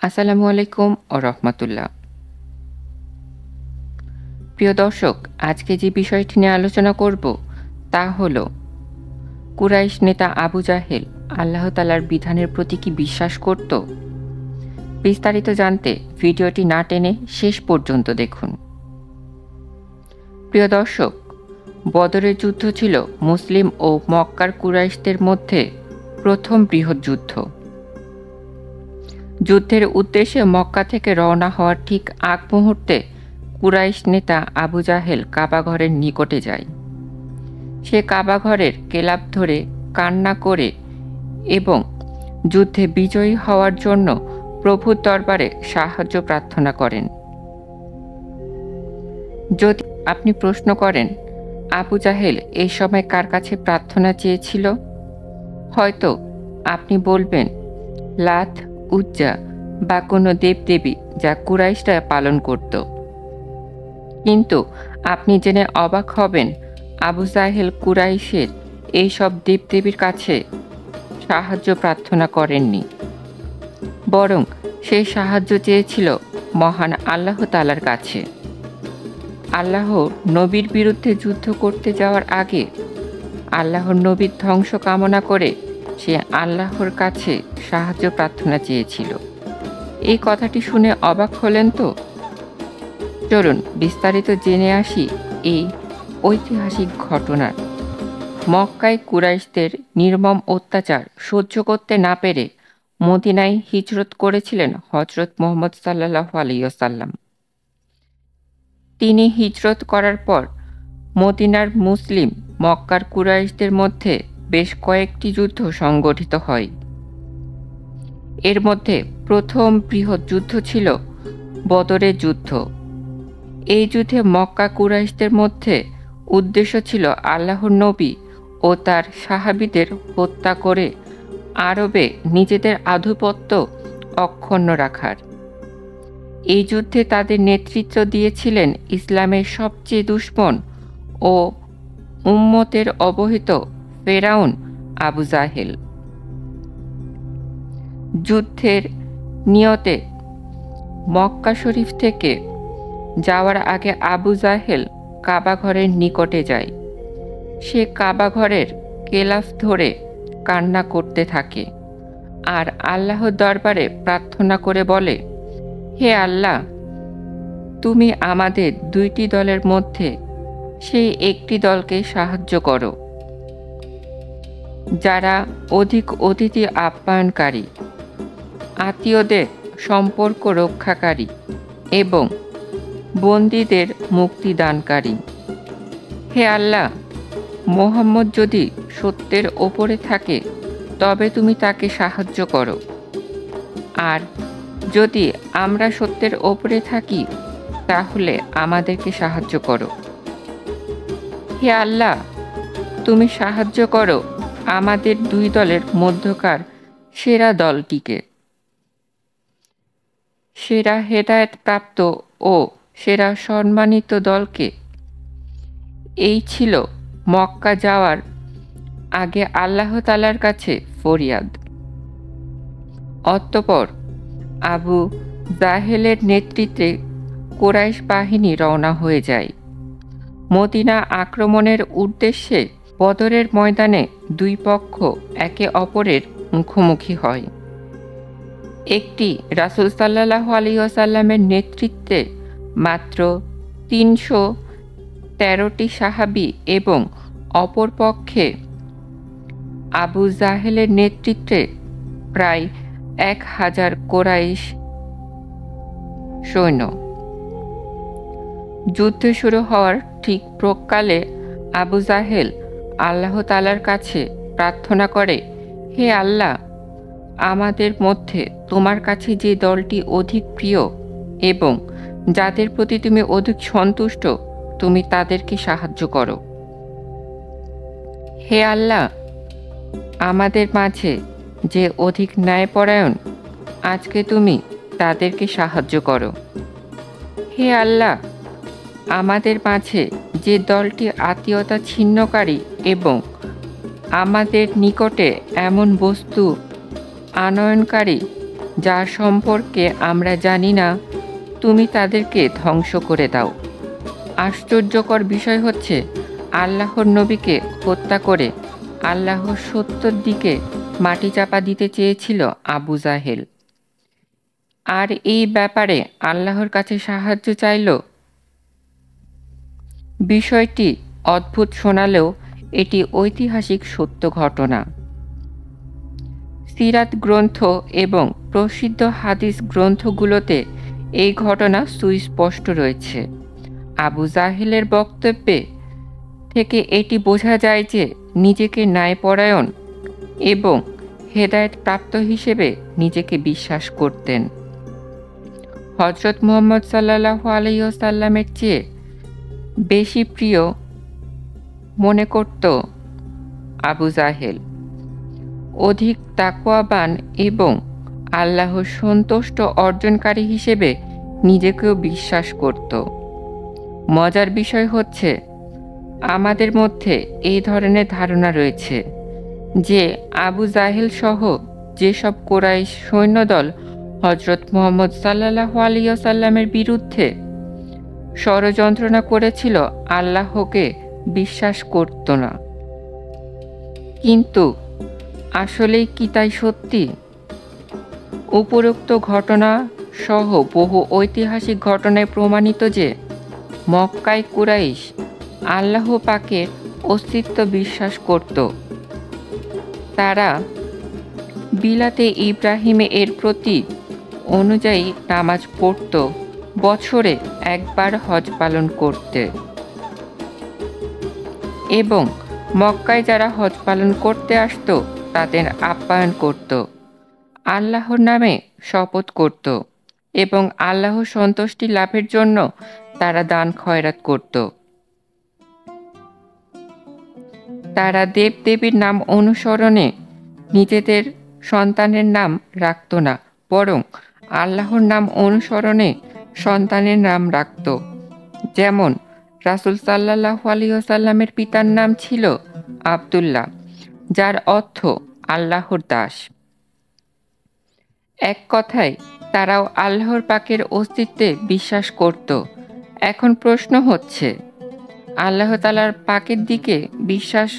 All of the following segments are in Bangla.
আসসালামু আলাইকুম ও রহমতুল্লাহ। প্রিয় দর্শক, আজকে যে বিষয়টি নিয়ে আলোচনা করব তা হল কুরাইশ নেতা আবু জাহেল আল্লাহ তাআলার বিধানের প্রতি কি বিশ্বাস করত? বিস্তারিত জানতে ভিডিওটি না টেনে শেষ পর্যন্ত দেখুন। প্রিয় দর্শক, বদরের যুদ্ধ ছিল মুসলিম ও মক্কার কুরাইশদের মধ্যে প্রথম বৃহৎ যুদ্ধ। যুদ্ধের উদ্দেশ্যে মক্কা থেকে রওনা হওয়ার ঠিক আগ মুহূর্তে কুরাইশ নেতা আবু জাহেল কাবাঘরের নিকটে যায়। সে কাবাঘরের কেলাব ধরে কান্না করে এবং যুদ্ধে বিজয়ী হওয়ার জন্য প্রভুর দরবারে সাহায্য প্রার্থনা করেন। যদি আপনি প্রশ্ন করেন আবু জাহেল এই সময় কার কাছে প্রার্থনা চেয়েছিল, হয়তো আপনি বলবেন লাত, উজ্জা বা কোনো দেবদেবী যা কুরাইশরা পালন করত। কিন্তু আপনি জেনে অবাক হবেন আবু জাহেল কুরাইশের এই সব দেবদেবীর কাছে সাহায্য প্রার্থনা করেননি, বরং সেই সাহায্য চেয়েছিল মহান আল্লাহ তাআলার কাছে। আল্লাহর নবীর বিরুদ্ধে যুদ্ধ করতে যাওয়ার আগে আল্লাহর নবীর ধ্বংস কামনা করে সে আল্লাহর কাছে সাহায্য প্রার্থনা চেয়েছিল। এই কথাটি শুনে অবাক হলেন তো? চলুন বিস্তারিত জেনে আসি এই ঐতিহাসিক ঘটনার। মক্কায় কুরাইশদের নির্মম অত্যাচার সহ্য করতে না পেরে মদিনায় হিজরত করেছিলেন হযরত মুহাম্মদ সাল্লাল্লাহু আলাইহি ওয়াসাল্লাম। তিনি হিজরত করার পর মদিনার মুসলিম মক্কার কুরাইশদের মধ্যে বেশ কয়েকটি যুদ্ধ সংগঠিত হয়। এর মধ্যে প্রথম বৃহৎ যুদ্ধ ছিল বদরের যুদ্ধ। এই যুদ্ধে মক্কা কুরাইশদের মধ্যে উদ্দেশ্য ছিল আল্লাহর নবী ও তার সাহাবীদের হত্যা করে আরবে নিজেদের আধিপত্য অক্ষুণ্ণ রাখার। এই যুদ্ধে তাদের নেতৃত্ব দিয়েছিলেন ইসলামের সবচেয়ে দুশমন ও উম্মতের অবহিত ফেরাউন আবু জাহেল। যুদ্ধের নিয়তে মক্কা শরীফ থেকে যাওয়ার আগে আবু জাহেল কাবাঘরের নিকটে যায়। সে কাবাঘরের কেলাফ ধরে কান্না করতে থাকে আর আল্লাহর দরবারে প্রার্থনা করে বলে, হে আল্লাহ, তুমি আমাদের দুইটি দলের মধ্যে সেই একটি দলকে সাহায্য করো যারা অধিক অতিথি আপ্যায়নকারী, আত্মীয়দের সম্পর্ক রক্ষাকারী এবং বন্দীদের মুক্তিদানকারী। হে আল্লাহ, মুহাম্মদ যদি সত্যের ওপরে থাকে তবে তুমি তাকে সাহায্য করো, আর যদি আমরা সত্যের ওপরে থাকি তাহলে আমাদেরকে সাহায্য করো। হে আল্লাহ, তুমি সাহায্য করো আমাদের দুই দলের মধ্যকার সেরা দলটিকে, সেরা হেদায়েত প্রাপ্ত ও সেরা সম্মানিত দলকে। এই ছিল মক্কা যাওয়ার আগে আল্লাহ তাআলার কাছে ফরিয়াদ। অতঃপর আবু জাহেলের নেতৃত্বে কুরাইশ বাহিনী রওনা হয়ে যায় মদিনা আক্রমণের উদ্দেশ্যে। বদরের ময়দানে দুই পক্ষ একে অপরের মুখোমুখি হয়। একটি রাসূল সাল্লাল্লাহু আলাইহি ওয়াসাল্লামের নেতৃত্বে মাত্র ৩১৩টি সাহাবী এবং অপর পক্ষে আবু জাহেলের নেতৃত্বে প্রায় ১,০০০ কুরাইশ সৈন্য। যুদ্ধ শুরু হওয়ার ঠিক প্রাক্কালে আবু জাহেল আল্লাহ তাআলার কাছে প্রার্থনা করে, হে আল্লাহ, আমাদের মধ্যে তোমার কাছে যে দলটি অধিক প্রিয় এবং যাদের প্রতি তুমি অধিক সন্তুষ্ট তুমি তাদেরকে সাহায্য করো। হে আল্লাহ, আমাদের মাঝে যে অধিক ন্যায়পরায়ণ আজকে তুমি তাদেরকে সাহায্য করো। হে আল্লাহ, আমাদের মাঝে যে দলটি আত্মীয়তা ছিন্নকারী এবং আমাদের নিকটে এমন বস্তু আনয়নকারী যার সম্পর্কে আমরা জানি না, তুমি তাদেরকে ধ্বংস করে দাও। আশ্চর্যকর বিষয় হচ্ছে, আল্লাহর নবীকে হত্যা করে আল্লাহর সত্যর দিকে মাটি চাপা দিতে চেয়েছিল আবু জাহেল, আর এই ব্যাপারে আল্লাহর কাছে সাহায্য চাইল। বিষয়টি অদ্ভুত শোনালেও এটি ঐতিহাসিক সত্য ঘটনা। সিরাত গ্রন্থ এবং প্রসিদ্ধ হাদিস গ্রন্থগুলোতে এই ঘটনা সুস্পষ্ট রয়েছে। আবু জাহেলের বক্তব্যে থেকে এটি বোঝা যায় যে নিজেকে ন্যায়পরায়ণ এবং হেদায়েত প্রাপ্ত হিসেবে নিজেকে বিশ্বাস করতেন। হযরত মুহাম্মদ সাল্লাল্লাহু আলাইহি ওয়াসাল্লামের চেয়ে বেশি প্রিয় মনে করত আবু জাহেল। অধিক তাকওয়াবান এবং আল্লাহর সন্তুষ্ট অর্জনকারী হিসেবে নিজেকেও বিশ্বাস করত। মজার বিষয় হচ্ছে, আমাদের মধ্যে এই ধরনের ধারণা রয়েছে যে আবু জাহেল সহ যেসব কুরাইশ সৈন্যদল হযরত মুহাম্মদ সাল্লাল্লাহু আলাইহি ওয়াসাল্লামের বিরুদ্ধে ষড়যন্ত্রণা করেছিল, আল্লাহকে বিশ্বাস করত না। কিন্তু আসলেই কি তাই সত্যি? উপরোক্ত ঘটনা সহ বহু ঐতিহাসিক ঘটনায় প্রমাণিত যে মক্কায় কুরাইশ আল্লাহ পাকের অস্তিত্ব বিশ্বাস করত। তারা বিলাতে ইব্রাহিমে এর প্রতি অনুযায়ী নামাজ পড়ত, বছরে একবার হজ পালন করতে, এবং মক্কায় যারা হজ পালন করতে আসত তাদের আপ্যায়ন করত, আল্লাহর নামে শপথ করত এবং আল্লাহর সন্তুষ্টি লাভের জন্য তারা দান খয়রাত করত। তারা দেবদেবীর নাম অনুসরণে নিজেদের সন্তানের নাম রাখত না, বরং আল্লাহর নাম অনুসরণে সন্তানের নাম রাখত। যেমন রাসূল সাল্লাল্লাহু আলাইহি ওয়াসাল্লামের পিতার নাম ছিল আব্দুল্লাহ, যার অর্থ আল্লাহর দাস। এক কথায় তারাও আল্লাহর পাকের অস্তিত্বে বিশ্বাস করত। এখন প্রশ্ন হচ্ছে, আল্লাহ তাআলার পাকের দিকে বিশ্বাস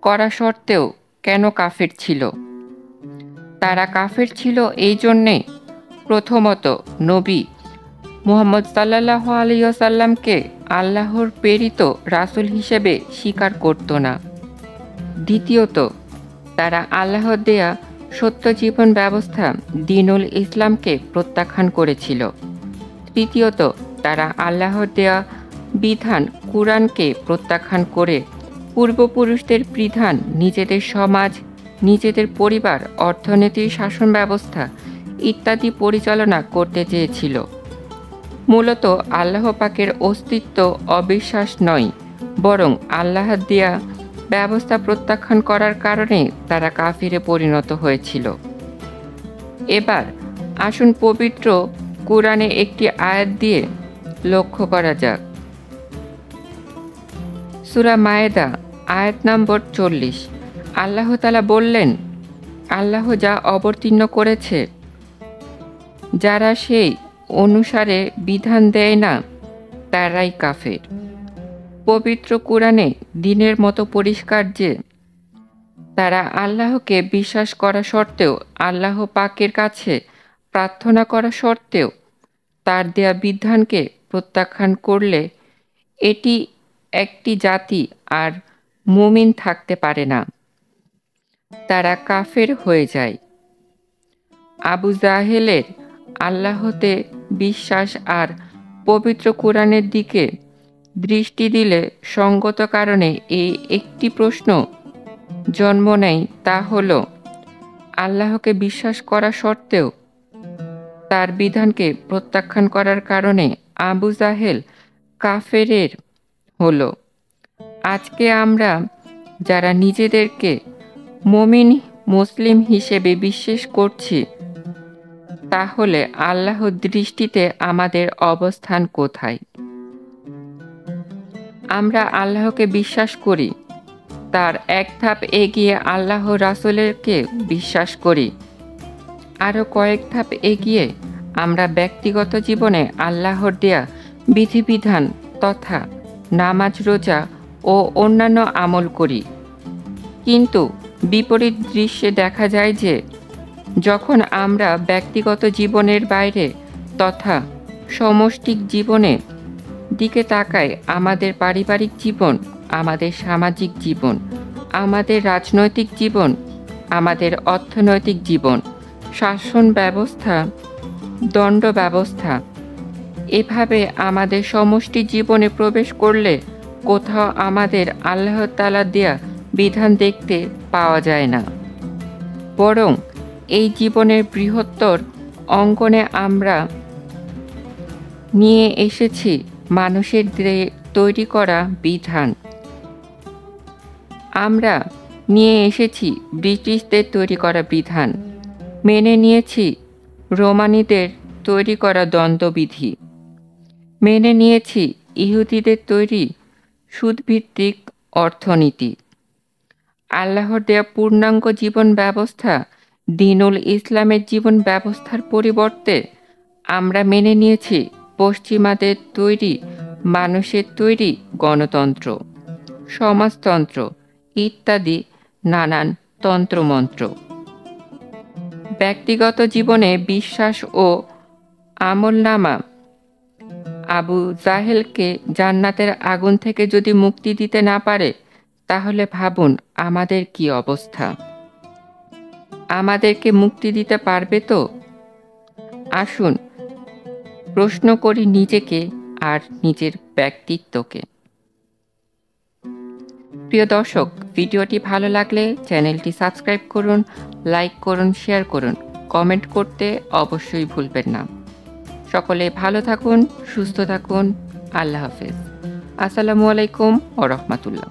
করা সত্ত্বেও কেন কাফের ছিল? তারা কাফের ছিল এই জন্যে, প্রথমত নবী মুহাম্মদ সাল্লাল্লাহু আলাইহি ওয়াসাল্লামকে আল্লাহর প্রেরিত রাসূল হিসেবে স্বীকার করত না। দ্বিতীয়ত তারা আল্লাহর দেয়া সত্য জীবন ব্যবস্থা দ্বীনুল ইসলামকে প্রত্যাখ্যান করেছিল। তৃতীয়ত তারা আল্লাহর দেয়া বিধান কুরআনকে প্রত্যাখ্যান করে পূর্বপুরুষদের বিধান নিজেদের সমাজ, নিজেদের পরিবার, অর্থনীতির শাসন ব্যবস্থা ইত্যাদি পরিচালনা করতে চেয়েছিল। মূলত আল্লাহ পাকের অস্তিত্ব অবিশ্বাস নয়, বরং আল্লাহর দেয়া ব্যবস্থা প্রত্যাখ্যান করার কারণে তারা কাফিরে পরিণত হয়েছিল। এবার আসুন পবিত্র কুরআনে একটি আয়াত দিয়ে লক্ষ্য করা যাক। সূরা মায়েদা আয়াত নম্বর 40। আল্লাহ তাআলা বললেন, আল্লাহ যা অবতীর্ণ করেছে, যারা সেই অনুসারে বিধান দেয় না তারাই কাফের। পবিত্র কুরআনে দ্বীনের মতো পরিষ্কার যে তারা আল্লাহকে বিশ্বাস করা সত্ত্বেও, আল্লাহ পাকের কাছে প্রার্থনা করা সত্ত্বেও তার দেয়া বিধানকে প্রত্যাখ্যান করলে এটি একটি জাতি আর মুমিন থাকতে পারে না, তারা কাফের হয়ে যায়। আবু জাহেলের আল্লাহতে বিশ্বাস আর পবিত্র কুরআনের দিকে দৃষ্টি দিলে সঙ্গত কারণে এই একটি প্রশ্ন জন্ম নেয়, তা হল আল্লাহকে বিশ্বাস করা সত্ত্বেও তার বিধানকে প্রত্যাখ্যান করার কারণে আবু জাহেল কাফেরের হলো। আজকে আমরা যারা নিজেদেরকে মুমিন মুসলিম হিসেবে বিশ্বাস করছি, তাহলে আল্লাহর দৃষ্টিতে আমাদের অবস্থান কোথায়? আমরা আল্লাহকে বিশ্বাস করি, তার এক ধাপ এগিয়ে আল্লাহ রাসূলকে বিশ্বাস করি। আরও কয়েক ধাপ এগিয়ে আমরা ব্যক্তিগত জীবনে আল্লাহর দেয়া বিধিবিধান তথা নামাজ, রোজা ও অন্যান্য আমল করি। কিন্তু বিপরীত দৃশ্যে দেখা যায় যে যখন আমরা ব্যক্তিগত জীবনের বাইরে তথা সমষ্টিক জীবনের দিকে তাকাই, আমাদের পারিবারিক জীবন, আমাদের সামাজিক জীবন, আমাদের রাজনৈতিক জীবন, আমাদের অর্থনৈতিক জীবন, শাসন ব্যবস্থা, দণ্ড ব্যবস্থা, এভাবে আমাদের সমষ্টি জীবনে প্রবেশ করলে কোথাও আমাদের আল্লাহ তাআলা দেয়া বিধান দেখতে পাওয়া যায় না। বরং এই জীবনের বৃহত্তর অঙ্গনে আমরা নিয়ে এসেছি মানুষের তৈরি করা বিধান। আমরা নিয়ে এসেছি ব্রিটিশদের তৈরি করা বিধান, মেনে নিয়েছি রোমানিদের তৈরি করা দ্বন্দ্ববিধি, মেনে নিয়েছি ইহুদিদের তৈরি সুদভিত্তিক অর্থনীতি। আল্লাহর দেয়া পূর্ণাঙ্গ জীবন ব্যবস্থা দ্বীনুল ইসলামের জীবন ব্যবস্থার পরিবর্তে আমরা মেনে নিয়েছি পশ্চিমাদের তৈরি মানুষের তৈরি গণতন্ত্র, সমাজতন্ত্র ইত্যাদি নানান তন্ত্রমন্ত্র। ব্যক্তিগত জীবনে বিশ্বাস ও আমলনামা আবু জাহেলকে জান্নাতের আগুন থেকে যদি মুক্তি দিতে না পারে, তাহলে ভাবুন আমাদের কি অবস্থা। আমাদেরকে মুক্তি দিতে পারবে তো? আসুন প্রশ্ন করি নিজেকে আর নিজের ব্যক্তিত্বকে। প্রিয় দর্শক, ভিডিওটি ভালো লাগলে চ্যানেলটি সাবস্ক্রাইব করুন, লাইক করুন, শেয়ার করুন, কমেন্ট করতে অবশ্যই ভুলবেন না। সকলে ভালো থাকুন, সুস্থ থাকুন। আল্লাহ হাফেজ। আসসালামু আলাইকুম ওয়া রাহমাতুল্লাহ।